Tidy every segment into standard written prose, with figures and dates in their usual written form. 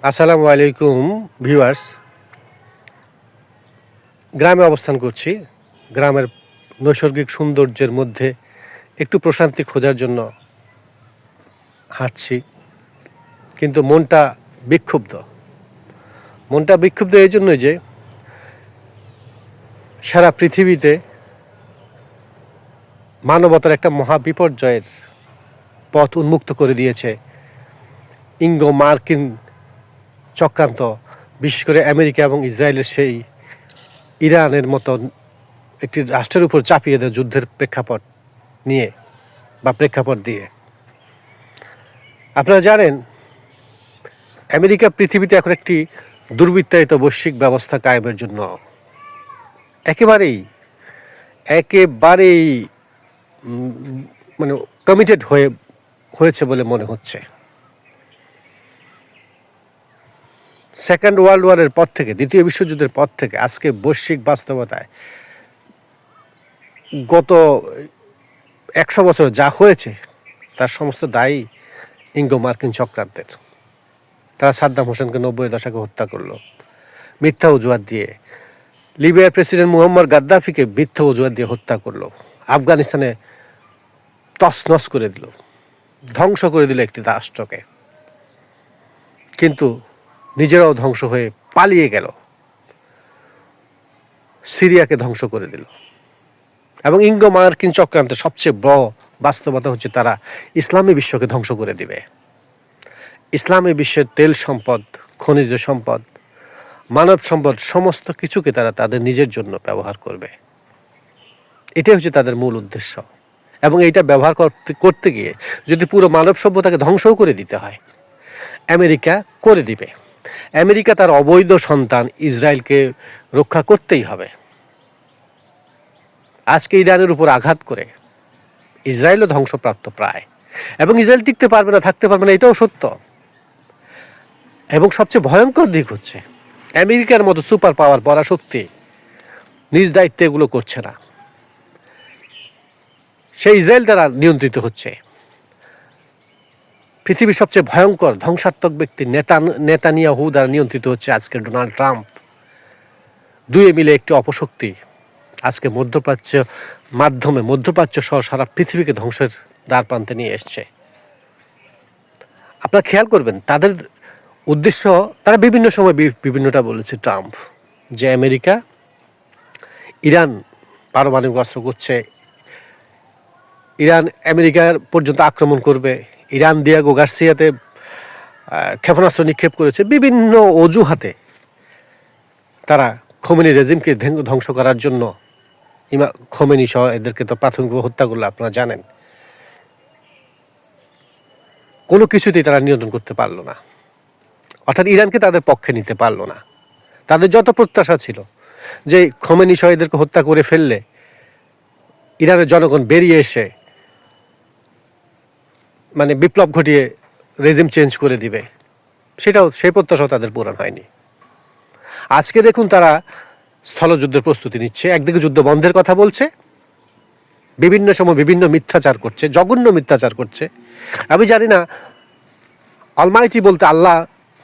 আসসালামু আলাইকুম ভিউয়ার্স। গ্রামে অবস্থান করছি। গ্রামের নৈসর্গিক সৌন্দর্যের মধ্যে একটু প্রশান্তি খোঁজার জন্য হাঁটছি, কিন্তু মনটা বিক্ষুব্ধ এই জন্য যে সারা পৃথিবীতে মানবতার একটা মহা বিপর্যয়ের পথ উন্মুক্ত করে দিয়েছে ইঙ্গো মার্কিন চক্রান্ত, বিশেষ করে আমেরিকা এবং ইসরায়েলের সেই ইরানের মতন একটি রাষ্ট্রের উপর চাপিয়ে দেয় যুদ্ধের প্রেক্ষাপট নিয়ে বা প্রেক্ষাপট দিয়ে। আপনারা জানেন, আমেরিকা পৃথিবীতে এখন একটি দুর্বৃত্তায়িত বৈশ্বিক ব্যবস্থা কায়েমের জন্য একেবারেই মানে কমিটেড হয়েছে বলে মনে হচ্ছে। সেকেন্ড ওয়ার্ল্ড ওয়ারের পর থেকে, দ্বিতীয় বিশ্বযুদ্ধের পর থেকে আজকে বৈশ্বিক বাস্তবতায় গত 100 বছর যা হয়েছে তার সমস্ত দায়ী ইঙ্গো মার্কিন চক্রান্তের। তারা সাদ্দাম হোসেনকে 90-এর দশকে হত্যা করলো মিথ্যা অজুহাত দিয়ে, লিবিয়ার প্রেসিডেন্ট মুয়াম্মার গাদ্দাফিকে মিথ্যা অজুহাত দিয়ে হত্যা করলো, আফগানিস্তানে তছনছ করে দিল, ধ্বংস করে দিল একটি রাষ্ট্রকে, কিন্তু নিজেরাও ধ্বংস হয়ে পালিয়ে গেল, সিরিয়াকে ধ্বংস করে দিল। এবং ইঙ্গো মার্কিন চক্রান্তের সবচেয়ে বড় বাস্তবতা হচ্ছে তারা ইসলামী বিশ্বকে ধ্বংস করে দিবে। ইসলামী বিশ্বের তেল সম্পদ, খনিজ সম্পদ, মানব সম্পদ সমস্ত কিছুকে তারা তাদের নিজের জন্য ব্যবহার করবে। এটাই হচ্ছে তাদের মূল উদ্দেশ্য। এবং এইটা ব্যবহার করতে গিয়ে যদি পুরো মানব সভ্যতাকে ধ্বংসও করে দিতে হয়, আমেরিকা করে দিবে। আমেরিকা তার অবৈধ সন্তান ইসরায়েলকে রক্ষা করতেই হবে। আজকে ইরানের উপর আঘাত করে ইসরায়েলও ধ্বংসপ্রাপ্ত প্রায়, এবং ইসরায়েল টিকতে পারবে না, থাকতে পারবে না, এটাও সত্য। এবং সবচেয়ে ভয়ঙ্কর দিক হচ্ছে আমেরিকার মতো সুপার পাওয়ার পরাশক্তি নিজ দায়িত্বে এগুলো করছে না, সেই ইসরায়েল দ্বারা নিয়ন্ত্রিত হচ্ছে। পৃথিবীর সবচেয়ে ভয়ঙ্কর ধ্বংসাত্মক ব্যক্তি নেতানিয়াহু দ্বারা নিয়ন্ত্রিত হচ্ছে আজকে ডোনাল্ড ট্রাম্প। দুয়ে মিলে একটি অপশক্তি আজকে মধ্যপ্রাচ্য সহ সারা পৃথিবীকে ধ্বংসের দ্বার প্রান্তে নিয়ে এসছে। আপনারা খেয়াল করবেন তাদের উদ্দেশ্য, তারা বিভিন্ন সময় বিভিন্নটা বলেছে ট্রাম্প, যে আমেরিকা ইরান পারমাণবিক অস্ত্র করছে, ইরান আমেরিকার পর্যন্ত আক্রমণ করবে, ইরান দিয়াগো গার্সিয়াতে ক্ষেপণাস্ত্র নিক্ষেপ করেছে। বিভিন্ন অজুহাতে তারা খোমেনি রেজিমকে ধ্বংস করার জন্য, খোমেনি সহ এদেরকে তো প্রাথমিকভাবে হত্যা করলো, আপনারা জানেন। কোনো কিছুতেই তারা নিয়ন্ত্রণ করতে পারলো না, অর্থাৎ ইরানকে তাদের পক্ষে নিতে পারলো না। তাদের যত প্রত্যাশা ছিল যে খোমেনি সহ এদেরকে হত্যা করে ফেললে ইরানের জনগণ বেরিয়ে এসে মানে বিপ্লব ঘটিয়ে রেজিম চেঞ্জ করে দিবে, সেই প্রত্যাশাও তাদের পূরণ হয়নি। আজকে দেখুন তারা স্থলযুদ্ধের প্রস্তুতি নিচ্ছে, একদিকে যুদ্ধ বন্ধের কথা বলছে, বিভিন্ন সময় বিভিন্ন মিথ্যাচার করছে, জঘন্য মিথ্যাচার করছে। আমি জানি না অলমাইটি বলতে আল্লাহ,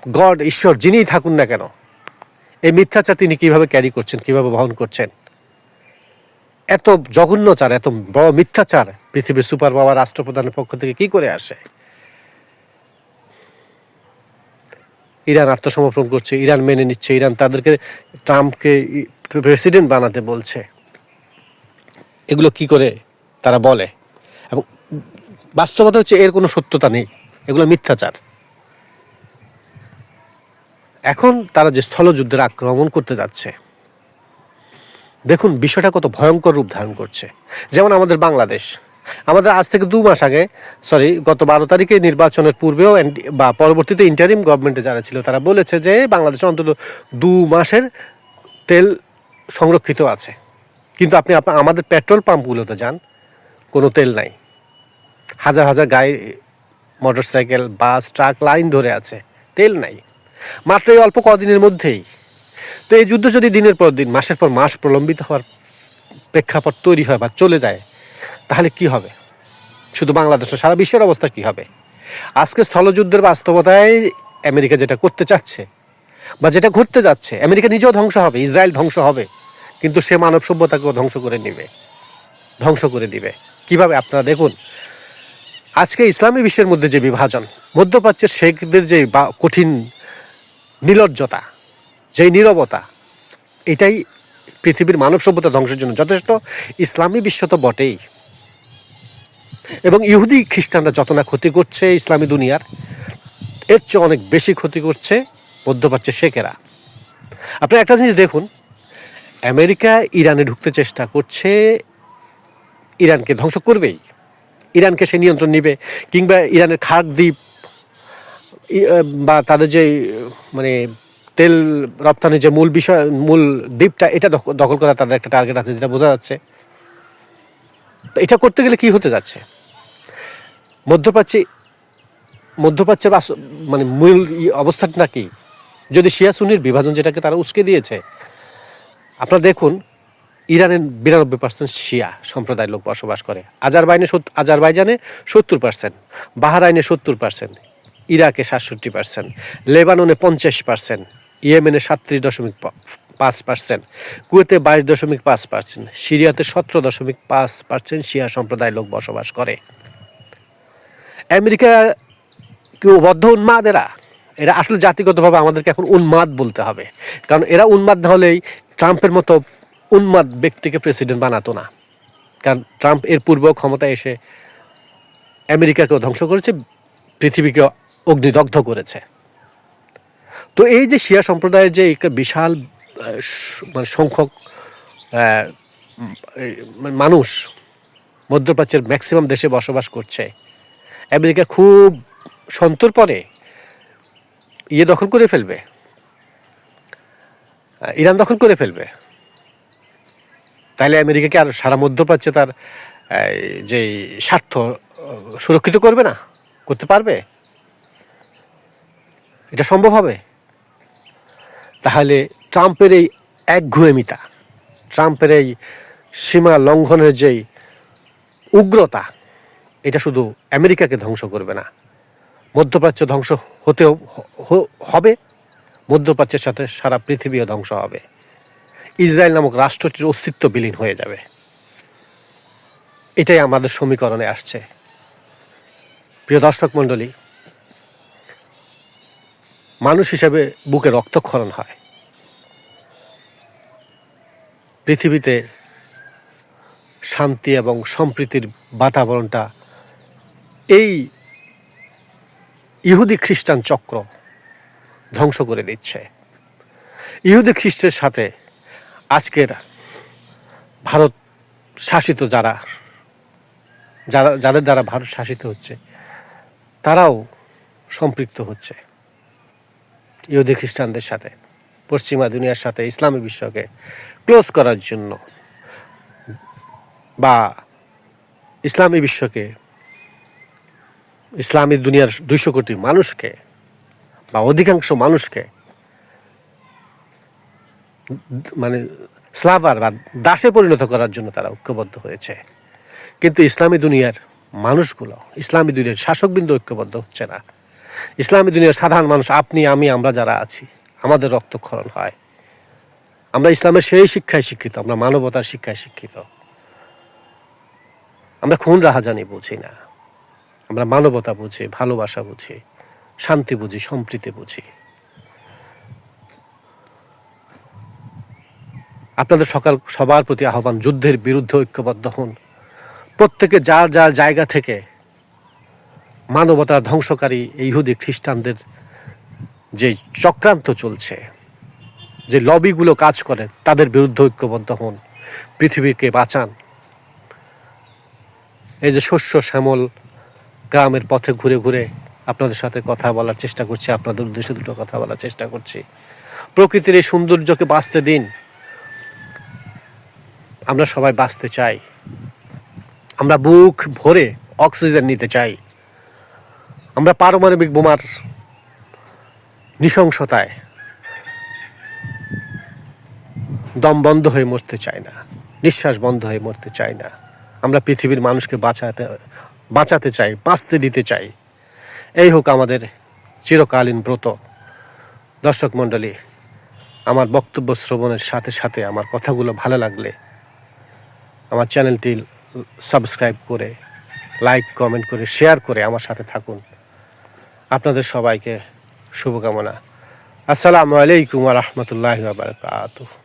গড, ঈশ্বর যিনিই থাকুন না কেন, এই মিথ্যাচার তিনি কিভাবে ক্যারি করছেন, কিভাবে বহন করছেন। এত জঘন্যচার, এত বড় মিথ্যাচার পৃথিবীর সুপার পাওয়ার রাষ্ট্রপ্রধানের পক্ষ থেকে কি করে আসে? ইরান আত্মসমর্পণ করছে, ইরান মেনে নিচ্ছে, ইরান তাদেরকে ট্রাম্পকে প্রেসিডেন্ট বানাতে বলছে। এগুলো কি করে তারা বলে? এবং বাস্তবতা হচ্ছে এর কোনো সত্যতা নেই, এগুলো মিথ্যাচার। এখন তারা যে স্থলযুদ্ধের আক্রমণ করতে যাচ্ছে, দেখুন বিষয়টা কত ভয়ঙ্কর রূপ ধারণ করছে। যেমন আমাদের বাংলাদেশ, আমাদের আজ থেকে 2 মাস আগে, গত 12 তারিখে নির্বাচনের পূর্বেও বা পরবর্তীতে ইন্টারিম গভর্নমেন্টে যারা ছিল তারা বলেছে যে বাংলাদেশে অন্তত 2 মাসের তেল সংরক্ষিত আছে। কিন্তু আপনি আমাদের পেট্রোল পাম্পগুলোতে যান, কোনো তেল নাই। হাজার হাজার গাড়ি, মোটরসাইকেল, বাস, ট্রাক লাইন ধরে আছে, তেল নাই, মাত্র এই অল্প কদিনের মধ্যেই। তো এই যুদ্ধ যদি দিনের পর দিন, মাসের পর মাস প্রলম্বিত হওয়ার প্রেক্ষাপট তৈরি হয় বা চলে যায়, তাহলে কি হবে? শুধু বাংলাদেশ, সারা বিশ্বের অবস্থা কি হবে? আজকে স্থলযুদ্ধের বাস্তবতায় আমেরিকা যেটা করতে চাচ্ছে বা যেটা ঘটতে যাচ্ছে, আমেরিকা নিজেও ধ্বংস হবে, ইসরায়েল ধ্বংস হবে, কিন্তু সে মানব সভ্যতাকেও ধ্বংস করে দিবে। কিভাবে? আপনারা দেখুন, আজকে ইসলামী বিশ্বের মধ্যে যে বিভাজন, মধ্যপ্রাচ্যের শেখদের যে কঠিন নির্লজ্জতা, যেই নীরবতা, এটাই পৃথিবীর মানব সভ্যতা ধ্বংসের জন্য যথেষ্ট। ইসলামী বিশ্ব তো বটেই, এবং ইহুদি খ্রিস্টানরা যত না ক্ষতি করছে ইসলামী দুনিয়ার, এর চেয়ে অনেক বেশি ক্ষতি করছে মধ্যপ্রাচ্যের শেখেরা। আপনারা একটা জিনিস দেখুন, আমেরিকা ইরানে ঢুকতে চেষ্টা করছে, ইরানকে ধ্বংস করবেই, ইরানকে সে নিয়ন্ত্রণ নিবে, কিংবা ইরানের খাদ দ্বীপ বা তাদের যে মানে তেল রপ্তানির যে মূল দ্বীপটা, এটা দখল করা তাদের একটা টার্গেট আছে, যেটা বোঝা যাচ্ছে। তো এটা করতে গেলে কি হতে যাচ্ছে? মধ্যপ্রাচ্যের মানে মূল অবস্থাটা কি? যদি শিয়া সুন্নির বিভাজন, যেটাকে তারা উস্কে দিয়েছে, আপনারা দেখুন, ইরানের 92% শিয়া সম্প্রদায়ের লোক বসবাস করে, আজারবাইজানে 70%, বাহরাইনে 70%, ইরাকে 67%, লেবাননে 50%, ইয়েমেনে 37.5%, কুয়েতে 22.5%, সিরিয়াতে 17.5% শিয়া সম্প্রদায়ের লোক বসবাস করে। আমেরিকা কেউ বদ্ধ উন্মাদ, এরা আসলে জাতিগতভাবে আমাদেরকে এখন উন্মাদ বলতে হবে, কারণ এরা উন্মাদ না হলেই ট্রাম্পের মতো উন্মাদ ব্যক্তিকে প্রেসিডেন্ট বানাতো না। কারণ ট্রাম্প এর পূর্বেও ক্ষমতায় এসে আমেরিকাকেও ধ্বংস করেছে, পৃথিবীকে অগ্নিদগ্ধ করেছে। তো এই যে শিয়া সম্প্রদায়ের যে একটা বিশাল মানে সংখ্যক মানুষ মধ্যপ্রাচ্যের ম্যাক্সিমাম দেশে বসবাস করছে, আমেরিকা খুব সন্তর্পণে দখল করে ফেলবে, ইরান দখল করে ফেলবে। তাহলে আমেরিকাকে আর সারা মধ্যপ্রাচ্যে তার যে স্বার্থ সুরক্ষিত করতে পারবে? এটা সম্ভব হবে? তাহলে ট্রাম্পের এই একগুঁয়েমিতা, ট্রাম্পের এই সীমা লঙ্ঘনের যেই উগ্রতা, এটা শুধু আমেরিকাকে ধ্বংস করবে না, মধ্যপ্রাচ্য ধ্বংস হবে, মধ্যপ্রাচ্যের সাথে সারা পৃথিবীও ধ্বংস হবে। ইসরায়েল নামক রাষ্ট্রটির অস্তিত্ব বিলীন হয়ে যাবে। এটাই আমাদের সমীকরণে আসছে। প্রিয় দর্শক মণ্ডলী, মানুষ হিসেবে বুকে রক্তক্ষরণ হয়। পৃথিবীতে শান্তি এবং সম্প্রীতির বাতাবরণটা এই ইহুদি খ্রিস্টান চক্র ধ্বংস করে দিচ্ছে। ইহুদি খ্রিস্টের সাথে আজকের ভারত শাসিত যাদের দ্বারা ভারত শাসিত হচ্ছে, তারাও সম্পৃক্ত হচ্ছে ইহুদি খ্রিস্টানদের সাথে, পশ্চিমা দুনিয়ার সাথে ইসলামী বিশ্বকে ক্লোজ করার জন্য, বা ইসলামী বিশ্বকে, ইসলামী দুনিয়ার 200 কোটি মানুষকে বা অধিকাংশ মানুষকে মানে স্লাভার বা দাসে পরিণত করার জন্য তারা ঐক্যবদ্ধ হয়েছে। কিন্তু ইসলামী দুনিয়ার মানুষগুলো, ইসলামী দুনিয়ার শাসকবৃন্দ ঐক্যবদ্ধ হচ্ছে না। ইসলামী দুনিয়ার সাধারণ মানুষ, আপনি আমি, আমরা যারা আছি, আমাদের রক্তক্ষরণ হয়। আমরা ইসলামের সেই শিক্ষায় শিক্ষিত, আমরা মানবতার শিক্ষায় শিক্ষিত। আমরা খুন রাহাজানি বুঝি না, আমরা মানবতা বুঝি, ভালোবাসা বুঝি, শান্তি বুঝি, সম্প্রীতি বুঝি। আপনাদের সবার প্রতি আহ্বান, যুদ্ধের বিরুদ্ধে ঐক্যবদ্ধ হন। প্রত্যেকে যার যার জায়গা থেকে মানবতার ধ্বংসকারী ইহুদি খ্রিস্টানদের যে চক্রান্ত চলছে, যে লবিগুলো কাজ করে, তাদের বিরুদ্ধে ঐক্যবদ্ধ হন, পৃথিবীকে বাঁচান। এই যে শস্য শ্যামল গ্রামের পথে ঘুরে ঘুরে আপনাদের সাথে কথা বলার চেষ্টা করছি, আপনাদের উদ্দেশ্যে দুটো কথা বলার চেষ্টা করছি। প্রকৃতির এই সৌন্দর্যকে বাঁচতে দিন। আমরা সবাই বাঁচতে চাই, আমরা বুক ভরে অক্সিজেন নিতে চাই। আমরা পারমাণবিক বোমার নৃশংসতায় দম বন্ধ হয়ে মরতে চাই না, নিঃশ্বাস বন্ধ হয়ে মরতে চাই না। আমরা পৃথিবীর মানুষকে বাঁচাতে চাই, বাঁচতে দিতে চাই। এই হোক আমাদের চিরকালীন ব্রত। দর্শক মণ্ডলী, আমার বক্তব্য শ্রবণের সাথে সাথে আমার কথাগুলো ভালো লাগলে আমার চ্যানেলটি সাবস্ক্রাইব করে, লাইক, কমেন্ট করে, শেয়ার করে আমার সাথে থাকুন। আপনাদের সবাইকে শুভকামনা। আসসালামু আলাইকুম ওয়া রাহমাতুল্লাহি ওয়া বারাকাতুহু।